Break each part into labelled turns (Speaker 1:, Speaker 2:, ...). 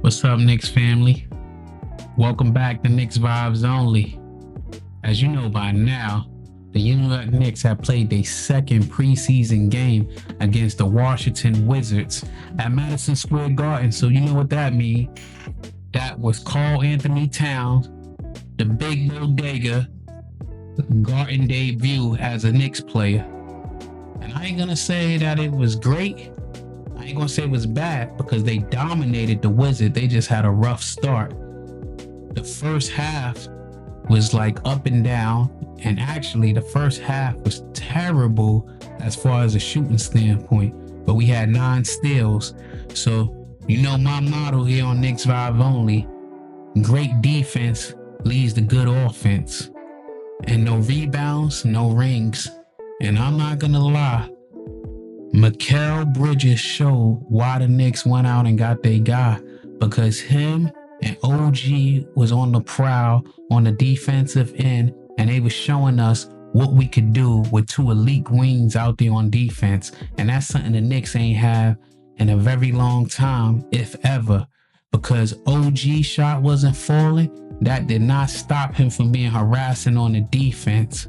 Speaker 1: What's up, Knicks family? Welcome back to Knicks Vibes Only. As you know by now, the York Knicks have played their second preseason game against the Washington Wizards at Madison Square Garden. So you know what that means. That was Karl Anthony Towns, the big bodega, Garden debut as a Knicks player. And I ain't gonna say that it was great. I ain't gonna say it was bad because they dominated the Wizards. They just had a rough start. The first half was like up and down, and actually the first half was terrible as far as a shooting standpoint, but we had 9 steals. So you know my motto here on Knicks Vibe Only: great defense leads to good offense, and no rebounds, no rings. And I'm not gonna lie, Mikal Bridges showed why the Knicks went out and got their guy, because him and OG was on the prowl on the defensive end, and they was showing us what we could do with 2 elite wings out there on defense. And that's something the Knicks ain't have in a very long time, if ever, because OG shot wasn't falling. That did not stop him from being harassing on the defense.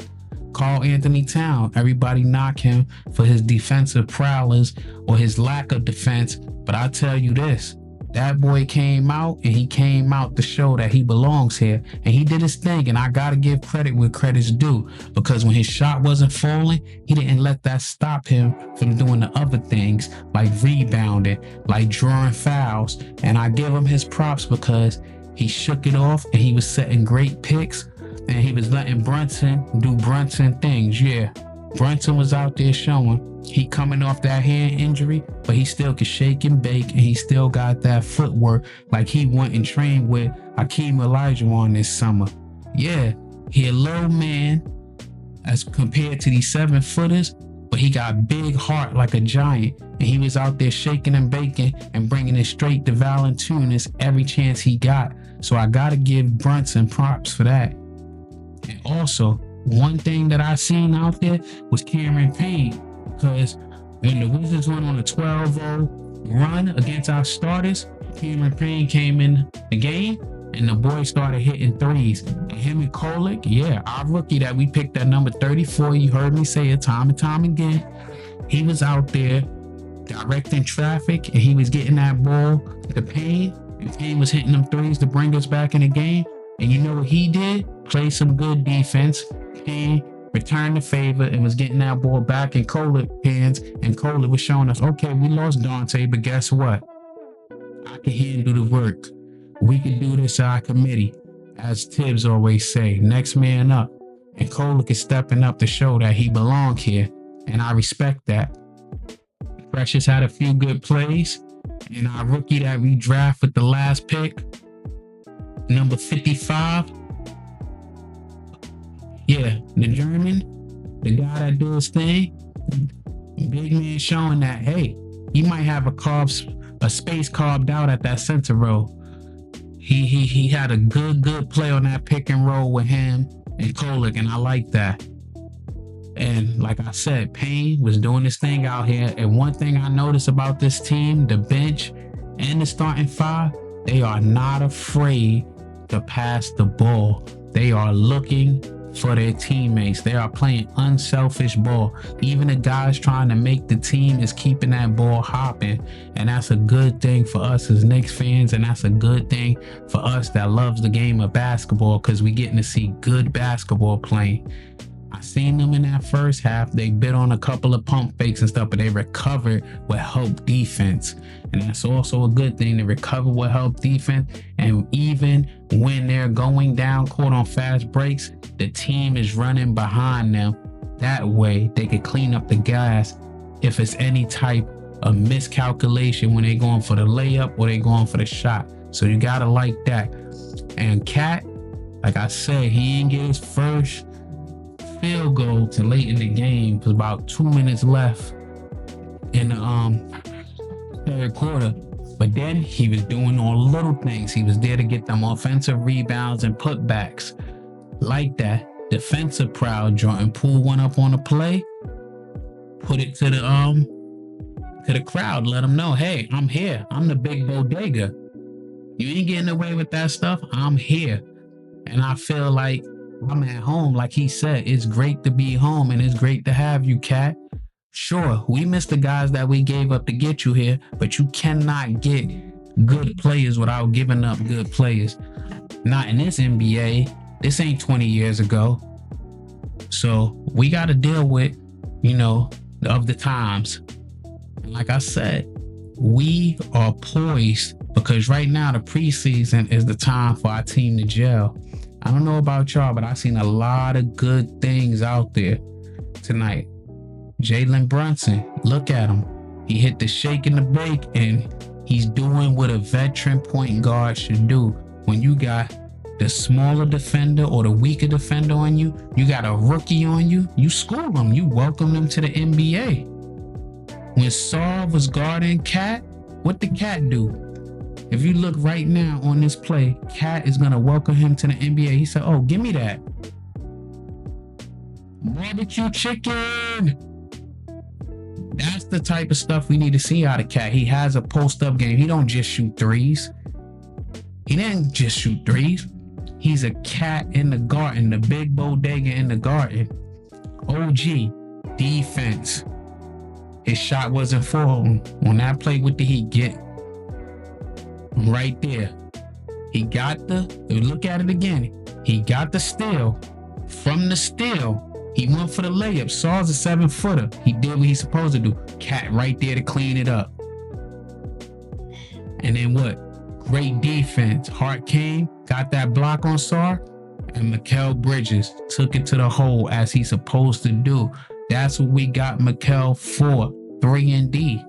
Speaker 1: Karl Anthony Towns, everybody knock him for his defensive prowess or his lack of defense, but I tell you this, that boy came out, and he came out to show that he belongs here, and he did his thing. And I gotta give credit where credit's due, because when his shot wasn't falling, he didn't let that stop him from doing the other things like rebounding, like drawing fouls. And I give him his props because he shook it off, and he was setting great picks, and he was letting Brunson do Brunson things. Yeah, Brunson was out there showing he coming off that hand injury, but he still could shake and bake, and he still got that footwork like he went and trained with Hakeem Olajuwon this summer. Yeah, he a low man as compared to these 7-footers, but he got big heart like a giant, and he was out there shaking and baking and bringing it straight to Valanciunas every chance he got. So I gotta give Brunson props for that. And also, one thing that I seen out there was Cameron Payne, because when the Wizards went on a 12-0 run against our starters, Cameron Payne came in the game, and the boys started hitting threes. And him and Kolek, yeah, our rookie that we picked at number 34, you heard me say it time and time again, he was out there directing traffic, and he was getting that ball to Payne, and Payne was hitting them threes to bring us back in the game. And you know what he did? Play some good defense. Payne returned the favor and was getting that ball back in Kolek's hands, and Kolek was showing us, okay, we lost Dante, but guess what? I can handle the work. We can do this to our committee. As Tibbs always say, next man up. And Kolek is stepping up to show that he belongs here, and I respect that. Precious had a few good plays, and our rookie that we draft with the last pick, number 55, yeah, the German, the guy that do his thing, big man showing that, hey, he might have a space carved out at that center row. He had a good play on that pick and roll with him and Kolek, and I like that. And like I said, Payne was doing this thing out here. And one thing I noticed about this team, the bench and the starting 5, they are not afraid to pass the ball. They are looking for their teammates. They are playing unselfish ball. Even the guys trying to make the team is keeping that ball hopping. And that's a good thing for us as Knicks fans. And that's a good thing for us that loves the game of basketball, because we getting to see good basketball playing. I seen them in that first half. They bit on a couple of pump fakes and stuff, but they recovered with help defense. And that's also a good thing, to recover with help defense. And even when they're going down court on fast breaks, the team is running behind them. That way they can clean up the gas if it's any type of miscalculation when they're going for the layup or they're going for the shot. So you gotta like that. And Cat, like I said, he didn't get his first field goal till late in the game. It was about 2 minutes left in the third quarter, but then he was doing all the little things. He was there to get them offensive rebounds and putbacks like that. Defensive proud Jordan pulled one up on a play, put it to the crowd, let them know, hey, I'm here, I'm the big bodega. You ain't getting away with that stuff. I'm here. And I feel like I'm at home. Like he said, it's great to be home and it's great to have you, Cat. Sure, we missed the guys that we gave up to get you here, but you cannot get good players without giving up good players. Not in this NBA. This ain't 20 years ago. So we got to deal with, of the times. And like I said, we are poised because right now the preseason is the time for our team to gel. I don't know about y'all, but I've seen a lot of good things out there tonight. Jalen Brunson, look at him. He hit the shake and the bake, and he's doing what a veteran point guard should do. When you got the smaller defender or the weaker defender on you, you got a rookie on you, you school them, you welcome them to the NBA. When Saul was guarding Cat, what did Cat do? If you look right now on this play, Cat is going to welcome him to the NBA. He said, oh, give me that. Barbecue chicken. That's the type of stuff we need to see out of Cat. He has a post-up game. He don't just shoot threes. He didn't just shoot threes. He's a cat in the garden, the big bodega in the garden. OG, defense. His shot wasn't falling. On that play, what did he get? Right there. He got look at it again. He got the steal. From the steal, he went for the layup. Saul's a 7-footer. He did what he's supposed to do. Cat right there to clean it up. And then what? Great defense. Hart came, got that block on Saul, and Mikal Bridges took it to the hole as he's supposed to do. That's what we got Mikal for. 3-and-D.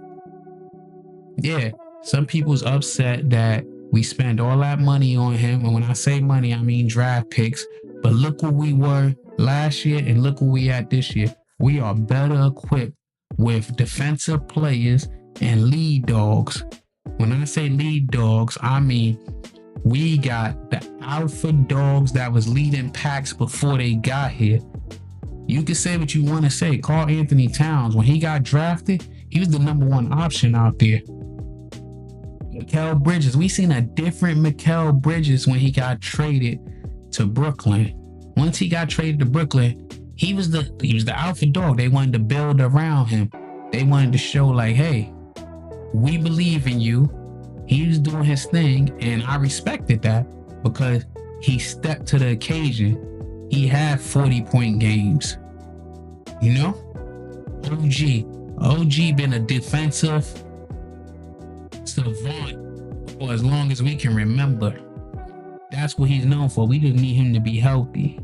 Speaker 1: Yeah. Some people's upset that we spend all that money on him. And when I say money, I mean draft picks. But look where we were last year and look where we at this year. We are better equipped with defensive players and lead dogs. When I say lead dogs, I mean we got the alpha dogs that was leading packs before they got here. You can say what you want to say. Karl Anthony Towns, when he got drafted, he was the number one option out there. Mikal Bridges, we seen a different Mikal Bridges when he got traded to Brooklyn. Once he got traded to Brooklyn, he was the alpha dog. They wanted to build around him. They wanted to show like, hey, we believe in you. He was doing his thing, and I respected that because he stepped to the occasion. He had 40-point games. OG been a defensive savant for as long as we can remember. That's what he's known for. We didn't need him to be healthy.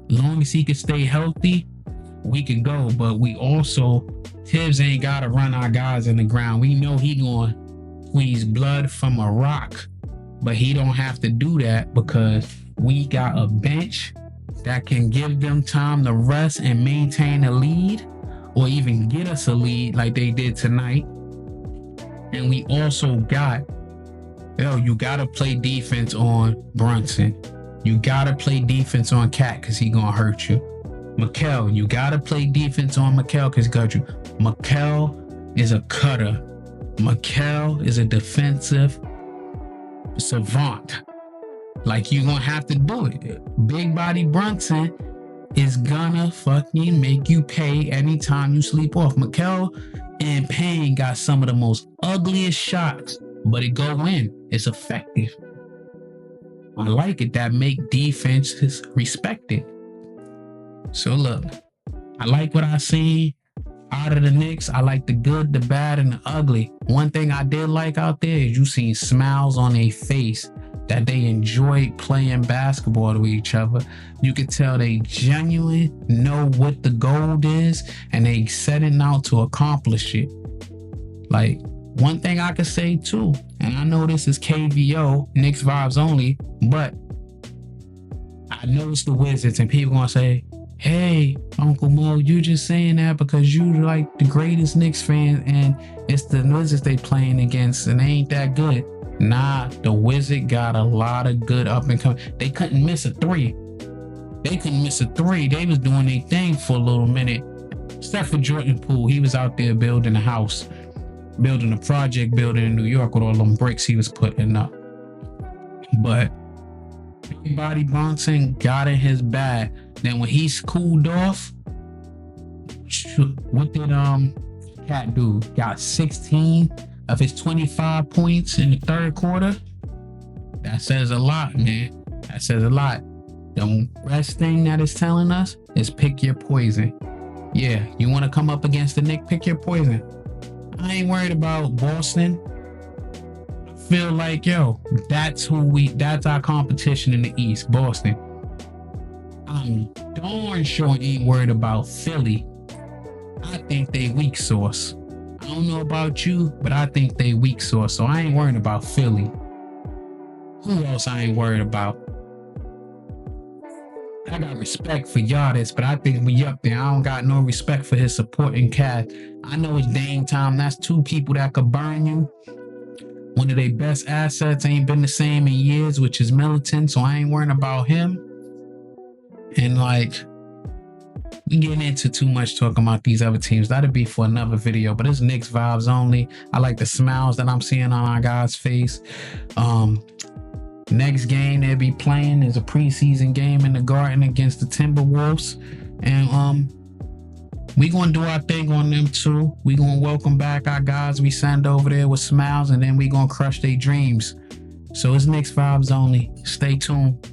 Speaker 1: Long as he could stay healthy, we could go. But we also, Tibbs ain't got to run our guys in the ground. We know he going to squeeze blood from a rock, but he don't have to do that because we got a bench that can give them time to rest and maintain a lead or even get us a lead like they did tonight. And we also got, you got to play defense on Brunson. You got to play defense on Cat because he going to hurt you. Mikal, you got to play defense on Mikal because he got you. Mikal is a cutter. Mikal is a defensive savant. Like, you going to have to do it. Big body Brunson is gonna fucking make you pay anytime you sleep off. Mikal and Payne got some of the most ugliest shots, but it go in. It's effective. I like it. That make defenses respected. So look, I like what I seen out of the Knicks. I like the good, the bad, and the ugly. One thing I did like out there is you seen smiles on their face, that they enjoyed playing basketball with each other. You could tell they genuine know what the goal is and they setting out to accomplish it. Like, one thing I could say too, and I know this is KVO, Knicks Vibes Only, but I know it's the Wizards and people gonna say, hey, Uncle Mo, you just saying that because you like the greatest Knicks fan and it's the Wizards they playing against and they ain't that good. Nah, the Wizard got a lot of good up and coming. They couldn't miss a three. They was doing their thing for a little minute. Except for Jordan Poole. He was out there building a house. building a project building in New York with all them bricks he was putting up. But everybody Bronson got in his bag. Then when he's cooled off, what did Cat do? Got 16 of his 25 points in the third quarter. That says a lot, man. That says a lot. The best thing that it's telling us is pick your poison. Yeah, you want to come up against the Knicks, pick your poison. I ain't worried about Boston. I feel like, that's our competition in the East, Boston. I'm darn sure ain't worried about Philly. I think they weak sauce. I don't know about you, but I think they weak sauce. So I ain't worried about Philly. Who else I ain't worried about? I got respect for Giannis, but I think we up there. I don't got no respect for his supporting cast. I know it's Dame time. That's two people that could burn you. One of their best assets ain't been the same in years, which is Middleton. So I ain't worrying about him. And we getting into too much talking about these other teams. That'll be for another video, but it's Knicks vibes only. I like the smiles that I'm seeing on our guys' face. Next game they'll be playing is a preseason game in the Garden against the Timberwolves. And we gonna do our thing on them too. We gonna welcome back our guys we send over there with smiles, and then we gonna crush their dreams. So it's Knicks vibes only. Stay tuned.